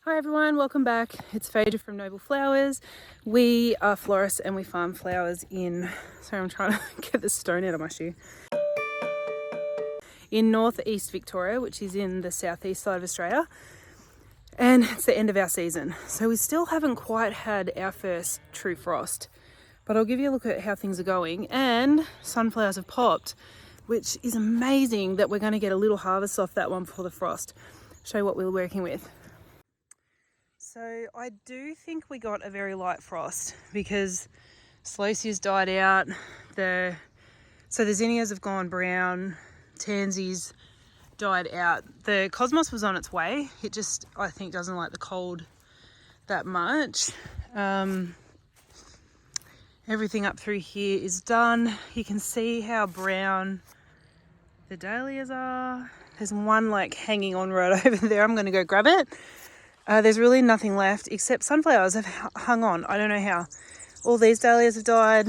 Hi everyone, welcome back. It's Phaedra from Noble Flowers. We are florists and we farm flowers in, sorry I'm trying to get the stone out of my shoe, in northeast Victoria, which is in the southeast side of Australia. And it's the end of our season. So we still haven't quite had our first true frost, but I'll give you a look at how things are going. And sunflowers have popped, which is amazing that we're going to get a little harvest off that one before the frost. Show you what we're working with. So I do think we got a very light frost because Slocia's died out. So the zinnias have gone brown, tansies died out. The cosmos was on its way. It just, I think, doesn't like the cold that much. Everything up through here is done. You can see how brown the dahlias are. There's one like hanging on right over there. I'm going to go grab it. There's really nothing left except sunflowers have hung on. I don't know how. All these dahlias have died,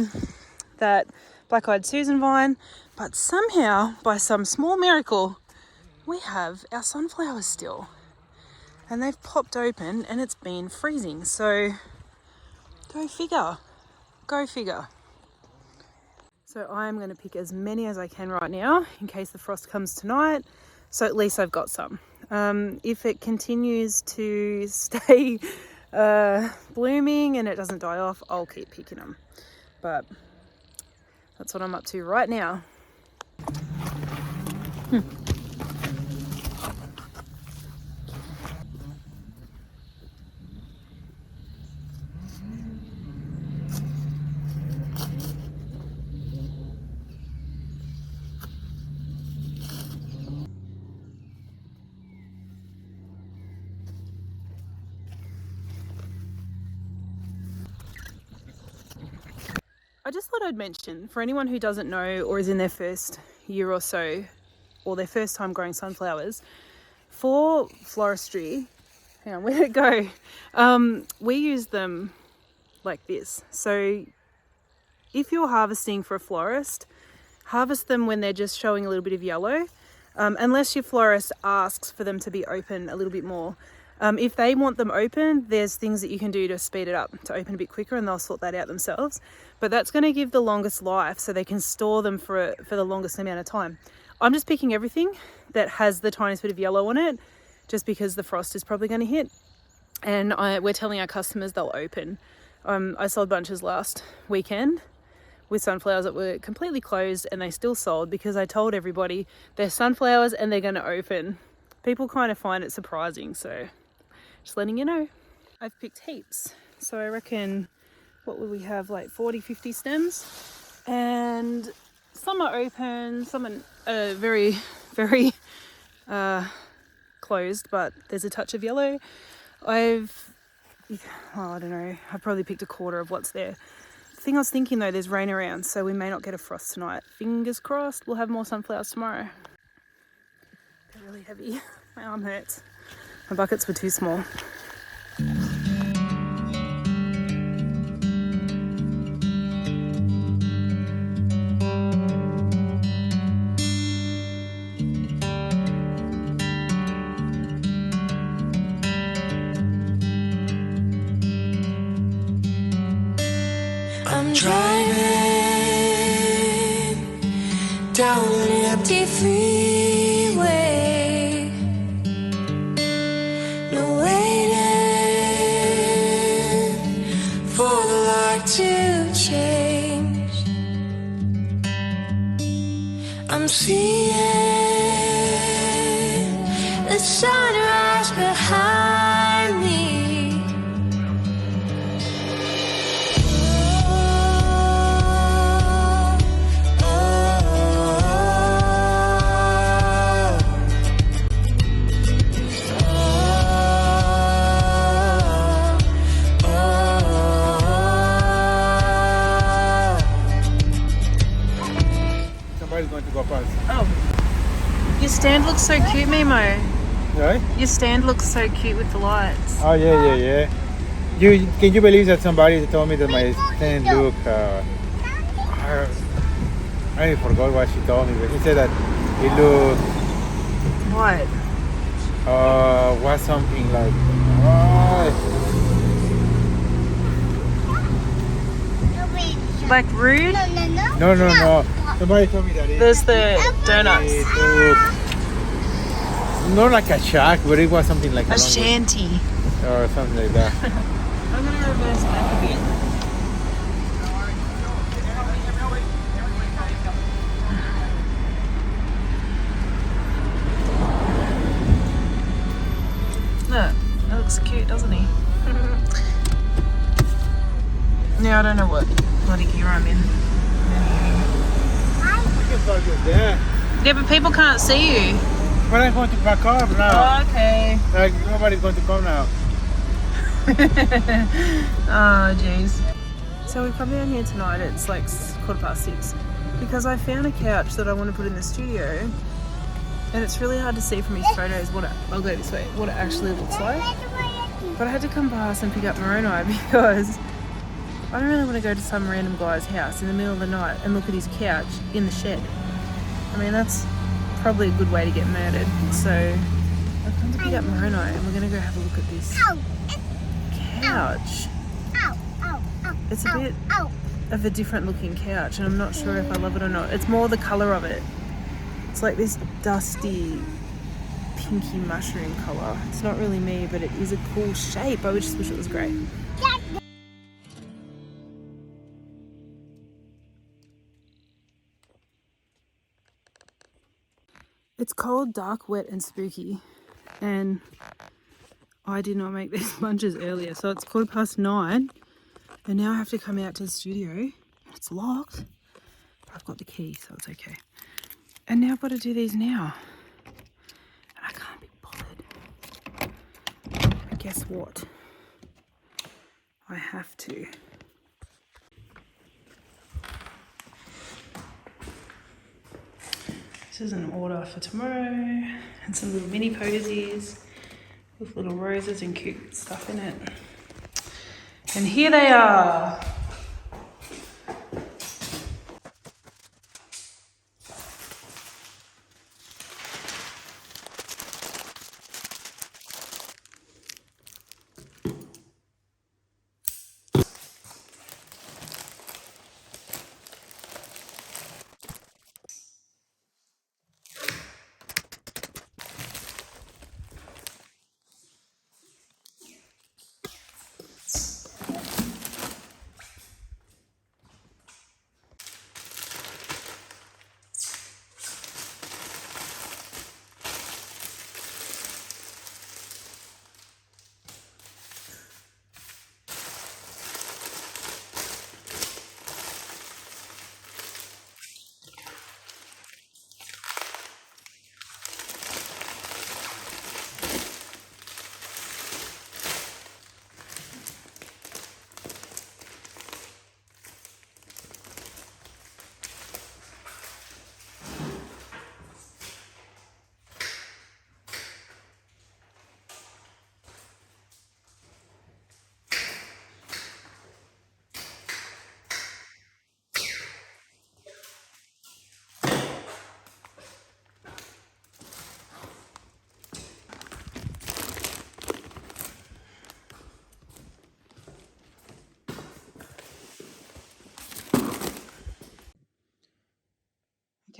that black-eyed Susan vine, but somehow, by some small miracle, we have our sunflowers still. And they've popped open and it's been freezing. So, go figure. Go figure. So I'm going to pick as many as I can right now in case the frost comes tonight. So at least I've got some. If it continues to stay blooming and it doesn't die off, I'll keep picking them. But that's what I'm up to right now. I just thought I'd mention, for anyone who doesn't know or is in their first year or so, or their first time growing sunflowers, for floristry, hang on, where'd it go? We use them like this. So if you're harvesting for a florist, harvest them when they're just showing a little bit of yellow, unless your florist asks for them to be open a little bit more. If they want them open, there's things that you can do to speed it up, to open a bit quicker, and they'll sort that out themselves. But that's going to give the longest life, so they can store them for the longest amount of time. I'm just picking everything that has the tiniest bit of yellow on it, just because the frost is probably going to hit. And we're telling our customers they'll open. I sold bunches last weekend with sunflowers that were completely closed, and they still sold because I told everybody they're sunflowers and they're going to open. People kind of find it surprising, so just letting you know. I've picked heaps, so I reckon, what would we have, like 40, 50 stems? And some are open, some are very, very closed, but there's a touch of yellow. I don't know, I've probably picked a quarter of what's there. The thing I was thinking though, there's rain around, so we may not get a frost tonight. Fingers crossed, we'll have more sunflowers tomorrow. They're really heavy. My arm hurts. My buckets were too small. I'm driving down an empty freeway, no waiting for the light to change. I'm seeing the sunrise behind me. Oh, your stand looks so cute, Mimo. Right? Your stand looks so cute with the lights. Oh yeah. Can you believe that somebody told me that my stand look? I forgot what she told me, but he said that it looked. What? Was something like. Like rude? No. Somebody told me that There's the donuts. not like a shack, but it was something like A shanty. or something like that. I'm going to reverse back a bit. Look, that looks cute, doesn't he? Yeah, I don't know what bloody gear I'm in. Yeah, but people can't see you. But I'm going to pack up now. Oh, okay. Like nobody's going to come now. Oh, jeez. So we've come down here tonight. It's like 6:15 because I found a couch that I want to put in the studio, and it's really hard to see from these photos what I'll go this way, what it actually looks like. But I had to come past and pick up Moroni because I don't really want to go to some random guy's house in the middle of the night and look at his couch in the shed. I mean, that's probably a good way to get murdered. So I've come to pick up Moroni and we're going to go have a look at this couch. It's a bit of a different looking couch and I'm not sure if I love it or not. It's more the colour of it. It's like this dusty pinky mushroom colour. It's not really me, but it is a cool shape. I just wish it was grey. It's cold, dark, wet and spooky, and I did not make these lunches earlier, so it's 9:15 and now I have to come out to the studio. It's locked. I've got the key, so it's okay. And now I've got to do these now. And I can't be bothered. But guess what? I have to. This is an order for tomorrow, and some little mini posies with little roses and cute stuff in it. And here they are.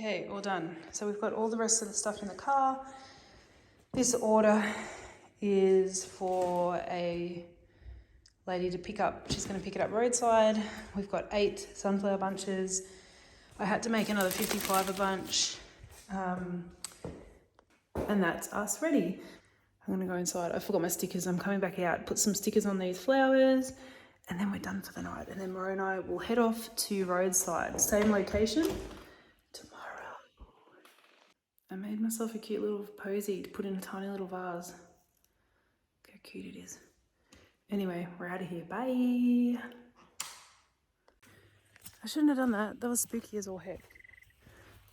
Okay, all done. So we've got all the rest of the stuff in the car. This order is for a lady to pick up. She's going to pick it up roadside. We've got 8 sunflower bunches. I had to make another 55 a bunch. And that's us ready. I'm going to go inside. I forgot my stickers. I'm coming back out, put some stickers on these flowers, and then we're done for the night. And then Moro and I will head off to Roadside. Same location. I made myself a cute little posy to put in a tiny little vase. Look how cute it is. Anyway, we're out of here. Bye. I shouldn't have done that. That was spooky as all heck.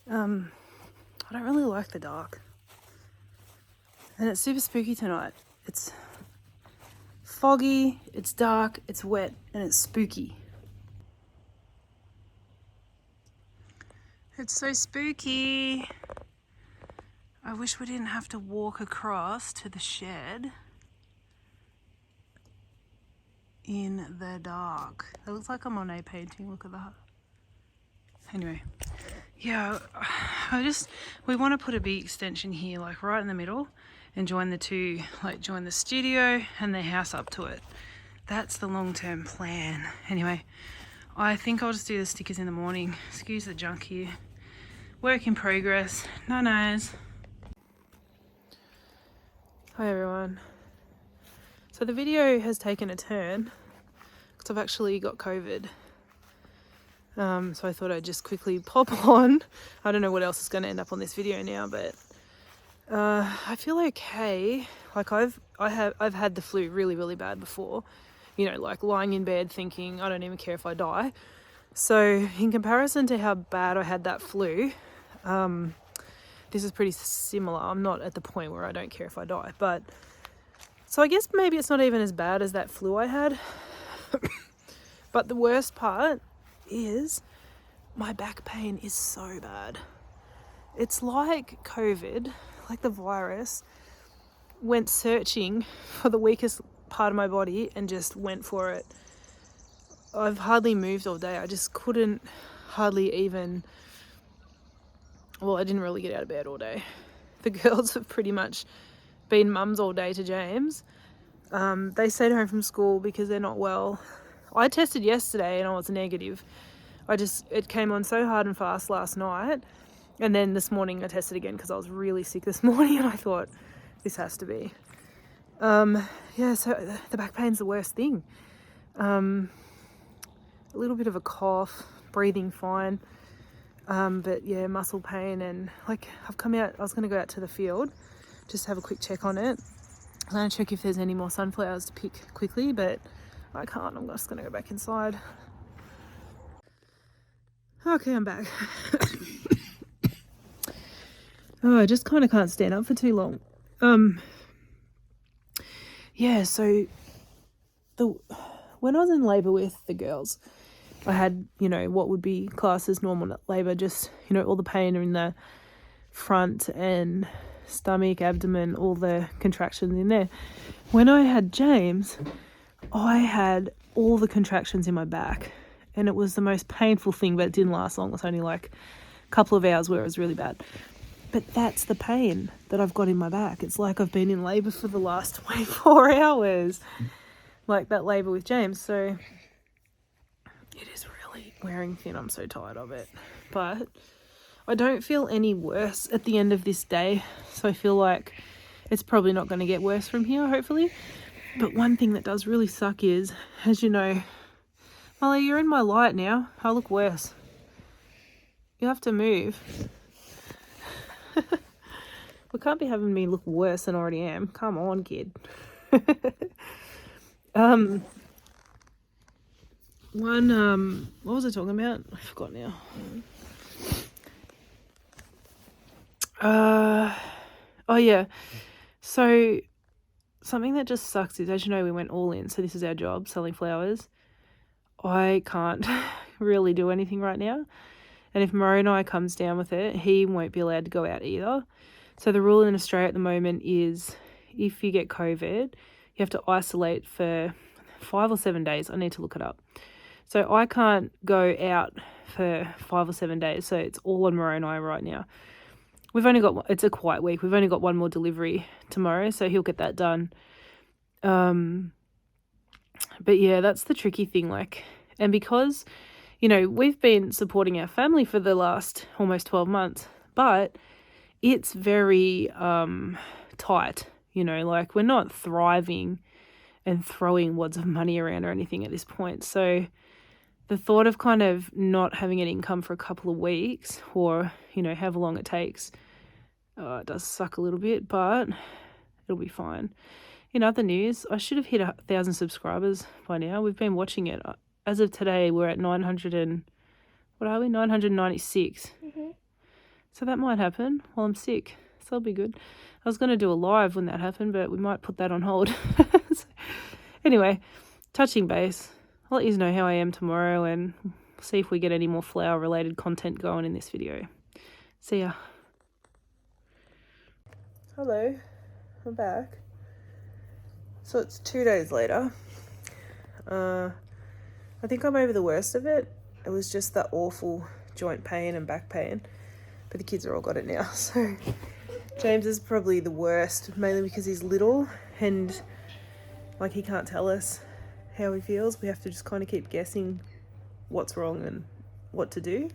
I don't really like the dark. And it's super spooky tonight. It's foggy, it's dark, it's wet, and it's spooky. It's so spooky. I wish we didn't have to walk across to the shed in the dark. It looks like a Monet painting. Look at that. Anyway, yeah, we want to put a big extension here, like right in the middle, and join the two, like join the studio and the house up to it. That's the long-term plan. Anyway, I think I'll just do the stickers in the morning. Excuse the junk here. Work in progress. No nos. Hi everyone. So the video has taken a turn because I've actually got COVID. So I thought I'd just quickly pop on. I don't know what else is going to end up on this video now, but I feel okay. Like I've had the flu really bad before. You know, like lying in bed thinking I don't even care if I die. So in comparison to how bad I had that flu, this is pretty similar. I'm not at the point where I don't care if I die, but so I guess maybe it's not even as bad as that flu I had. But the worst part is my back pain is so bad. It's like COVID, like the virus, went searching for the weakest part of my body and just went for it. I've hardly moved all day. I just couldn't hardly even, well, I didn't really get out of bed all day. The girls have pretty much been mums all day to James. They stayed home from school because they're not well. I tested yesterday and I was negative. It came on so hard and fast last night. And then this morning I tested again because I was really sick this morning and I thought, this has to be. Yeah, so the back pain's the worst thing. A little bit of a cough, breathing fine. But yeah, muscle pain and like I've come out, I was going to go out to the field, just have a quick check on it. I'm going to check if there's any more sunflowers to pick quickly, but I can't. I'm just going to go back inside. Okay, I'm back. Oh, I just kind of can't stand up for too long. Yeah, so when I was in labour with the girls, I had, you know, what would be classed as normal labour, just, you know, all the pain in the front and stomach, abdomen, all the contractions in there. When I had James, I had all the contractions in my back and it was the most painful thing, but it didn't last long. It was only like a couple of hours where it was really bad. But that's the pain that I've got in my back. It's like I've been in labour for the last 24 hours, like that labour with James. So it is really wearing thin. I'm so tired of it. But I don't feel any worse at the end of this day. So I feel like it's probably not going to get worse from here, hopefully. But one thing that does really suck is, as you know, Molly, you're in my light now. I look worse. You have to move. We can't be having me look worse than I already am. Come on, kid. What was I talking about? I forgot now. Oh yeah. So something that just sucks is, as you know, we went all in. So this is our job, selling flowers. I can't really do anything right now. And if Moroni comes down with it, he won't be allowed to go out either. So the rule in Australia at the moment is if you get COVID, you have to isolate for 5 or 7 days. I need to look it up. So I can't go out for 5 or 7 days. So it's all on Moroni right now. It's a quiet week. We've only got one more delivery tomorrow, so he'll get that done. But yeah, that's the tricky thing. Like, and because, you know, we've been supporting our family for the last almost 12 months, but it's very tight, you know, like we're not thriving and throwing wads of money around or anything at this point. So the thought of kind of not having an income for a couple of weeks or, you know, however long it takes, it does suck a little bit, but it'll be fine. In other news, I should have hit 1,000 subscribers by now. We've been watching it. As of today, we're at 996. Mm-hmm. So that might happen while I'm sick. So that'll be good. I was going to do a live when that happened, but we might put that on hold. So, anyway, touching base. I'll let you know how I am tomorrow and see if we get any more flower-related content going in this video. See ya. Hello, I'm back. So it's 2 days later. I think I'm over the worst of it. It was just that awful joint pain and back pain, but the kids are all got it now. So James is probably the worst, mainly because he's little and like he can't tell us how he feels. We have to just kind of keep guessing what's wrong and what to do.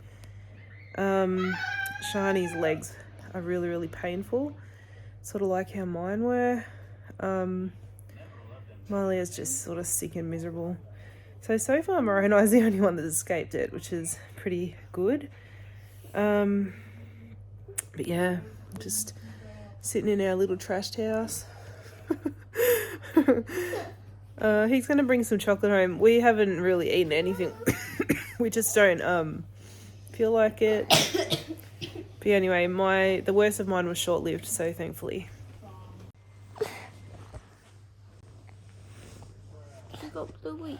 Shani's legs are really, really painful, sort of like how mine were. Miley is just sort of sick and miserable. So far Moroni is the only one that's escaped it, which is pretty good. But yeah, just sitting in our little trashed house. He's going to bring some chocolate home. We haven't really eaten anything. We just don't feel like it. But anyway, the worst of mine was short-lived, so thankfully. You got Bluey.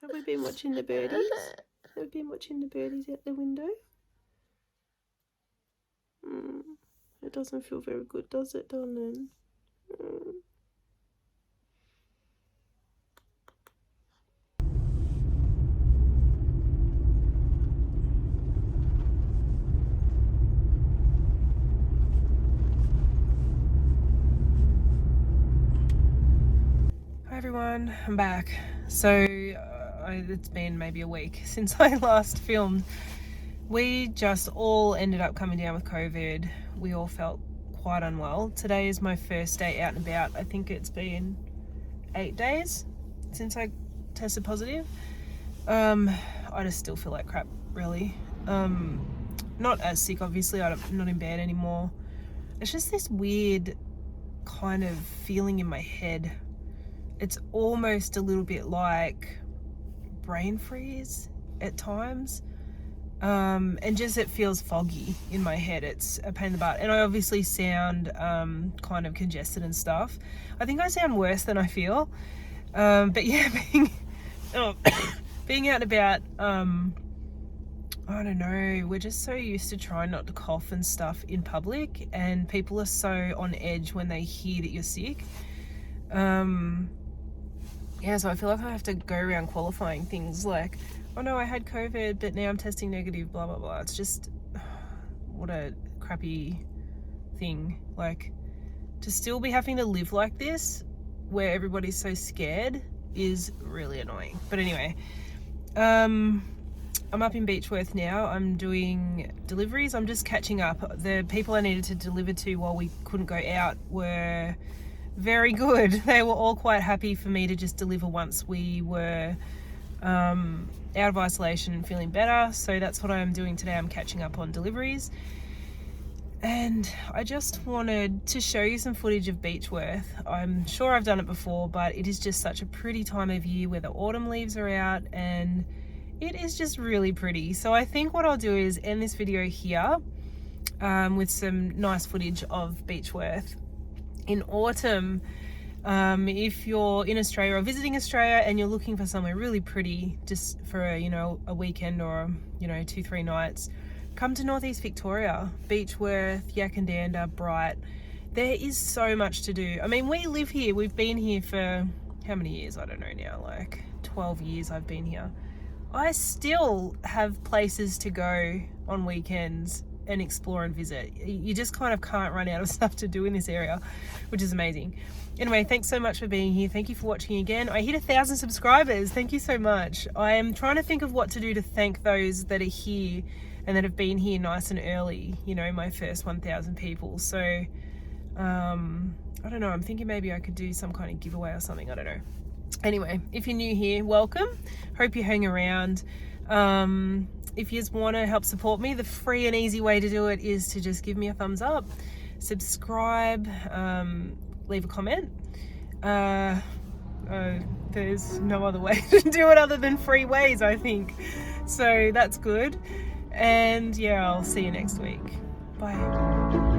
Have we been watching the birdies? Have we been watching the birdies out the window? It doesn't feel very good, does it, darling? Hi everyone, I'm back. So it's been maybe a week since I last filmed. We just all ended up coming down with COVID. We all felt quite unwell. Today is my first day out and about. I think it's been 8 days since I tested positive. I just still feel like crap, really. Not as sick, obviously. I'm not in bed anymore. It's just this weird kind of feeling in my head. It's almost a little bit like brain freeze at times. And just it feels foggy in my head. It's a pain in the butt. And I obviously sound kind of congested and stuff. I think I sound worse than I feel. But yeah, being out and about, I don't know, we're just so used to trying not to cough and stuff in public, and people are so on edge when they hear that you're sick. Yeah, so I feel like I have to go around qualifying things like, oh no, I had COVID, but now I'm testing negative, blah, blah, blah. It's just, what a crappy thing. Like, to still be having to live like this, where everybody's so scared, is really annoying. But anyway, I'm up in Beechworth now. I'm doing deliveries. I'm just catching up. The people I needed to deliver to while we couldn't go out were very good. They were all quite happy for me to just deliver once we were out of isolation and feeling better. So that's what I'm doing today. I'm catching up on deliveries. And I just wanted to show you some footage of Beechworth. I'm sure I've done it before, but it is just such a pretty time of year where the autumn leaves are out and it is just really pretty. So I think what I'll do is end this video here with some nice footage of Beechworth. In autumn, if you're in Australia or visiting Australia and you're looking for somewhere really pretty just for a weekend or 2-3 nights, come to Northeast Victoria. Beechworth, Yakandanda, Bright. There is so much to do. I mean, we live here. We've been here for how many years? I don't know now, like 12 years I've been here. I still have places to go on weekends and explore and visit. You just kind of can't run out of stuff to do in this area, which is amazing. Anyway, thanks so much for being here. Thank you for watching again. I hit 1,000 subscribers. Thank you so much. I am trying to think of what to do to thank those that are here and that have been here nice and early, my first 1,000 people. So I don't know, I'm thinking maybe I could do some kind of giveaway or something. I don't know. Anyway, if you're new here, welcome. Hope you hang around. If you just want to help support me, the free and easy way to do it is to just give me a thumbs up, subscribe, leave a comment. There's no other way to do it other than free ways, I think. So that's good. And yeah, I'll see you next week. Bye.